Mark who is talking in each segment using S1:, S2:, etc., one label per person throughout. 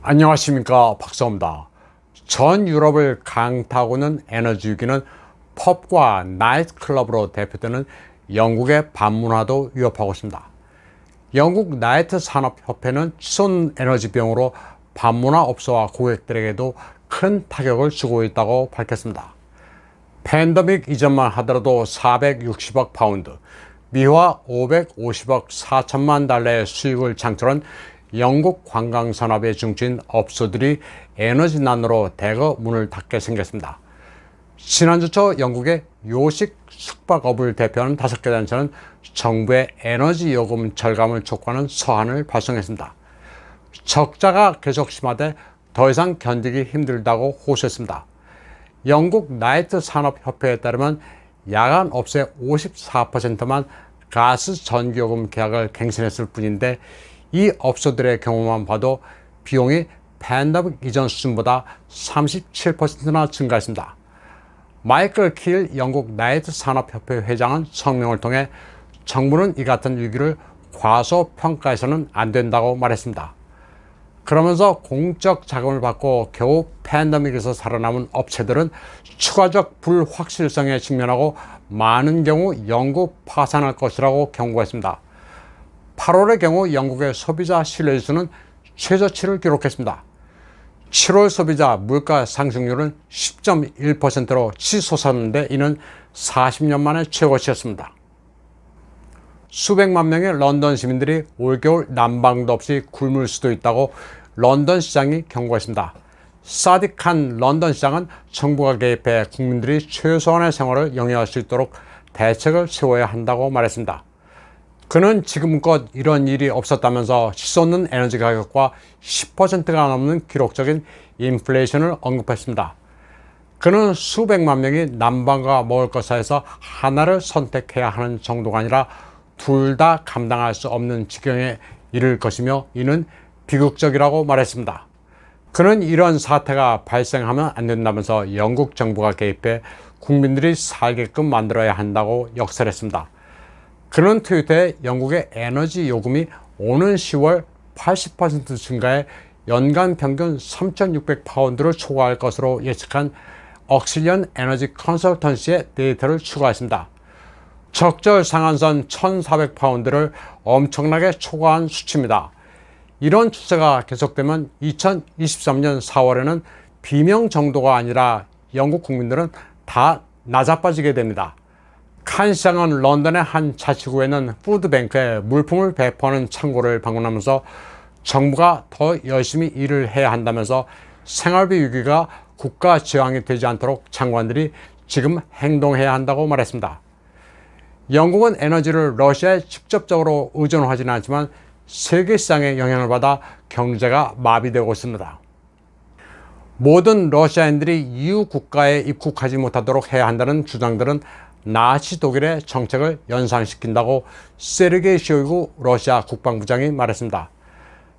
S1: 안녕하십니까, 박사입니다. 전 유럽을 강타하고는 에너지 위기는 펍과 나이트클럽으로 대표되는 영국의 밤문화도 위협하고 있습니다. 영국 나이트 산업협회는 치솟는 에너지 비용으로 밤문화 업소와 고객들에게도 큰 타격을 주고 있다고 밝혔습니다. 팬데믹 이전만 하더라도 460억 파운드, 미화 550억 4천만 달러의 수익을 창출한 영국 관광산업의 중추인 업소들이 에너지난으로 대거 문을 닫게 생겼습니다. 지난주 초 영국의 요식 숙박업을 대표하는 5개 단체는 정부의 에너지 요금 절감을 촉구하는 서한을 발송했습니다. 적자가 계속 심화돼 더 이상 견디기 힘들다고 호소했습니다. 영국 나이트 산업협회에 따르면 야간 업소의 54%만 가스 전기요금 계약을 갱신했을 뿐인데 이 업소들의 경우만 봐도 비용이 팬데믹 이전 수준보다 37%나 증가했습니다. 마이클 킬 영국 나이트 산업협회 회장은 성명을 통해 정부는 이 같은 위기를 과소평가해서는 안 된다고 말했습니다. 그러면서 공적 자금을 받고 겨우 팬데믹에서 살아남은 업체들은 추가적 불확실성에 직면하고 많은 경우 영구 파산할 것이라고 경고했습니다. 8월의 경우 영국의 소비자 신뢰지수는 최저치를 기록했습니다. 7월 소비자 물가 상승률은 10.1%로 치솟았는데 이는 40년 만에 최고치였습니다. 수백만 명의 런던 시민들이 올겨울 난방도 없이 굶을 수도 있다고 런던 시장이 경고했습니다. 사딕한 런던 시장은 정부가 개입해 국민들이 최소한의 생활을 영위할 수 있도록 대책을 세워야 한다고 말했습니다. 그는 지금껏 이런 일이 없었다면서 치솟는 에너지 가격과 10%가 넘는 기록적인 인플레이션을 언급했습니다. 그는 수백만 명이 난방과 먹을 것 사이에서 하나를 선택해야 하는 정도가 아니라 둘 다 감당할 수 없는 지경에 이를 것이며 이는 비극적이라고 말했습니다. 그는 이런 사태가 발생하면 안 된다면서 영국 정부가 개입해 국민들이 살게끔 만들어야 한다고 역설했습니다. 그는 트위터에 영국의 에너지 요금이 오는 10월 80% 증가해 연간 평균 3,600파운드를 초과할 것으로 예측한 억실리언 에너지 컨설턴시의 데이터를 추가했습니다. 적절 상한선 1,400파운드를 엄청나게 초과한 수치입니다. 이런 추세가 계속되면 2023년 4월에는 비명 정도가 아니라 영국 국민들은 다 낮아빠지게 됩니다. 칸 시장은 런던의 한 자치구에는 푸드뱅크에 물품을 배포하는 창고를 방문하면서 정부가 더 열심히 일을 해야 한다면서 생활비 위기가 국가 재앙이 되지 않도록 장관들이 지금 행동해야 한다고 말했습니다. 영국은 에너지를 러시아에 직접적으로 의존하지는 않지만 세계 시장의 영향을 받아 경제가 마비되고 있습니다. 모든 러시아인들이 EU 국가에 입국하지 못하도록 해야 한다는 주장들은 나치 독일의 정책을 연상시킨다고 세르게이 쇼이구 러시아 국방부장이 말했습니다.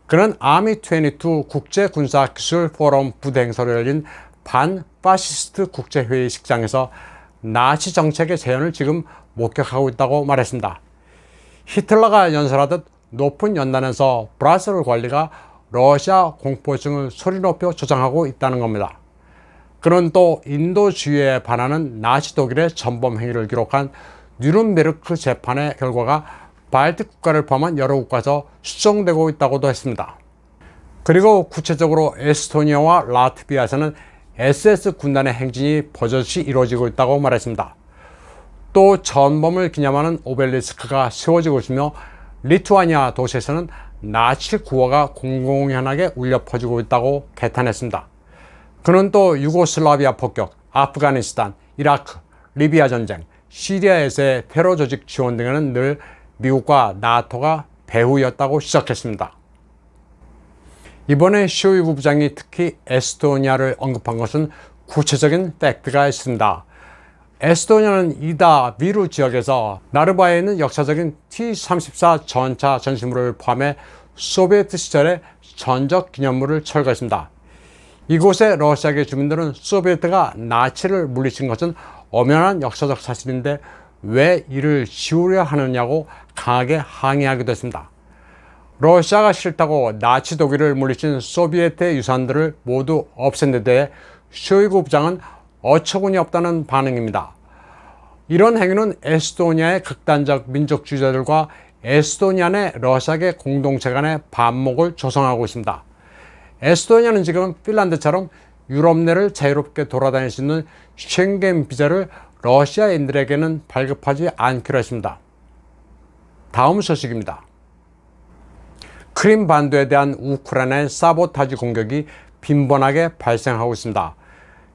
S1: 그는 아미22 국제군사기술 포럼 부대 행사로 열린 반파시스트 국제회의식장에서 나치 정책의 재현을 지금 목격하고 있다고 말했습니다. 히틀러가 연설하듯 높은 연단에서 브라셀 관리가 러시아 공포증을 소리 높여 조장하고 있다는 겁니다. 그는 또 인도주의에 반하는 나치 독일의 전범 행위를 기록한 뉴른베르크 재판의 결과가 발틱 국가를 포함한 여러 국가에서 수정되고 있다고도 했습니다. 그리고 구체적으로 에스토니아와 라트비아에서는 SS 군단의 행진이 버젓이 이루어지고 있다고 말했습니다. 또 전범을 기념하는 오벨리스크가 세워지고 있으며 리투아니아 도시에서는 나치 구호가 공공연하게 울려 퍼지고 있다고 개탄했습니다. 그는 또 유고슬라비아 폭격, 아프가니스탄, 이라크, 리비아 전쟁, 시리아에서의 테러 조직 지원 등에는 늘 미국과 나토가 배후였다고 지적했습니다. 이번에 쇼이구 부장이 특히 에스토니아를 언급한 것은 구체적인 팩트가 있습니다. 에스토니아는 이다 미루 지역에서 나르바에 있는 역사적인 T-34 전차 전시물을 포함해 소비에트 시절의 전적 기념물을 철거했습니다. 이곳의 러시아계 주민들은 소비에트가 나치를 물리친 것은 엄연한 역사적 사실인데 왜 이를 지우려 하느냐고 강하게 항의하기도 했습니다. 러시아가 싫다고 나치 독일을 물리친 소비에트의 유산들을 모두 없앤 데 대해 쇼이구 부장은 어처구니 없다는 반응입니다. 이런 행위는 에스토니아의 극단적 민족주의자들과 에스토니아 내 러시아계 공동체 간의 반목을 조성하고 있습니다. 에스토니아는 지금 핀란드처럼 유럽 내를 자유롭게 돌아다닐 수 있는 쉥겐 비자를 러시아인들에게는 발급하지 않기로 했습니다. 다음 소식입니다. 크림 반도에 대한 우크라이나의 사보타지 공격이 빈번하게 발생하고 있습니다.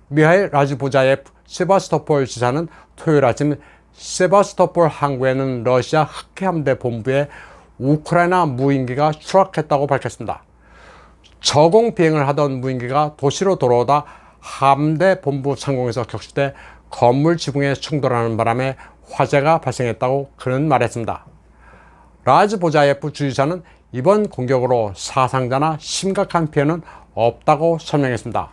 S1: 미하일 라즈보자예프 세바스토폴 지사는 토요일 아침 세바스토폴 항구에는 러시아 흑해함대 본부에 우크라이나 무인기가 추락했다고 밝혔습니다. 저공 비행을 하던 무인기가 도시로 돌아오다 함대 본부 상공에서 격추돼 건물 지붕에 충돌하는 바람에 화재가 발생했다고 그는 말했습니다. 라즈보자예프 주지사는 이번 공격으로 사상자나 심각한 피해는 없다고 설명했습니다.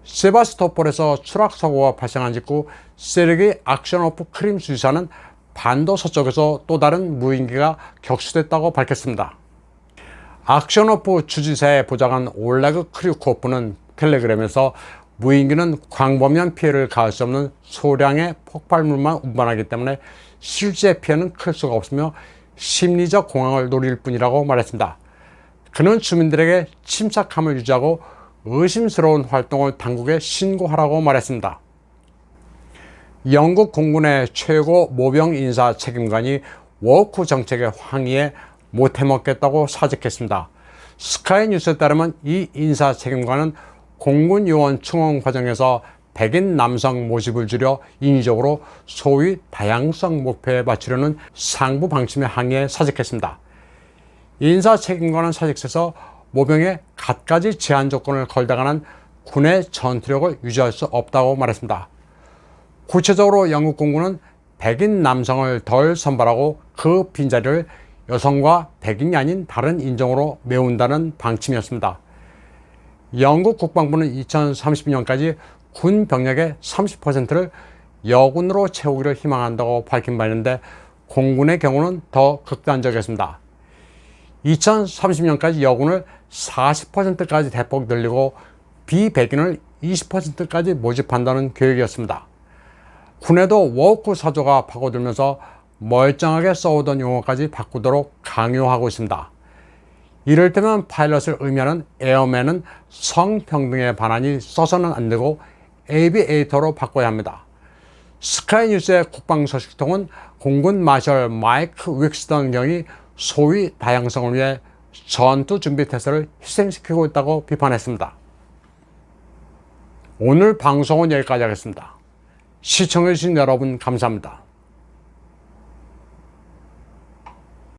S1: 세바스토폴에서 추락 사고가 발생한 직후 세르게이 악셔노프 크림 주지사는 반도 서쪽에서 또 다른 무인기가 격추됐다고 밝혔습니다. 악셔노프 주지사의 보좌관 올레그 크리코프는 텔레그램에서 무인기는 광범위한 피해를 가할 수 없는 소량의 폭발물만 운반하기 때문에 실제 피해는 클 수가 없으며 심리적 공황을 노릴 뿐이라고 말했습니다. 그는 주민들에게 침착함을 유지하고 의심스러운 활동을 당국에 신고하라고 말했습니다. 영국 공군의 최고 모병 인사 책임관이 워크 정책의 황의에 못해먹겠다고 사직했습니다. 스카이 뉴스에 따르면 이 인사 책임관은 공군 요원 충원 과정에서 백인 남성 모집을 줄여 인위적으로 소위 다양성 목표에 맞추려는 상부 방침의 항의에 사직했습니다. 인사 책임관은 사직서에서 모병에 갖가지 제한 조건을 걸다가는 군의 전투력을 유지할 수 없다고 말했습니다. 구체적으로 영국 공군은 백인 남성을 덜 선발하고 그 빈자리를 여성과 백인이 아닌 다른 인종으로 메운다는 방침이었습니다. 영국 국방부는 2030년까지 군 병력의 30%를 여군으로 채우기를 희망한다고 밝힌 바 있는데 공군의 경우는 더 극단적이었습니다. 2030년까지 여군을 40%까지 대폭 늘리고 비백인을 20%까지 모집한다는 계획이었습니다. 군에도 워크 사조가 파고들면서 멀쩡하게 써오던 용어까지 바꾸도록 강요하고 있습니다. 이를테면 파일럿을 의미하는 에어맨은 성평등의 반환이 써서는 안 되고 에이비에이터로 바꿔야 합니다. 스카이뉴스의 국방소식통은 공군 마셜 마이크 윅스턴 경이 소위 다양성을 위해 전투 준비 태세를 희생시키고 있다고 비판했습니다. 오늘 방송은 여기까지 하겠습니다. 시청해주신 여러분 감사합니다.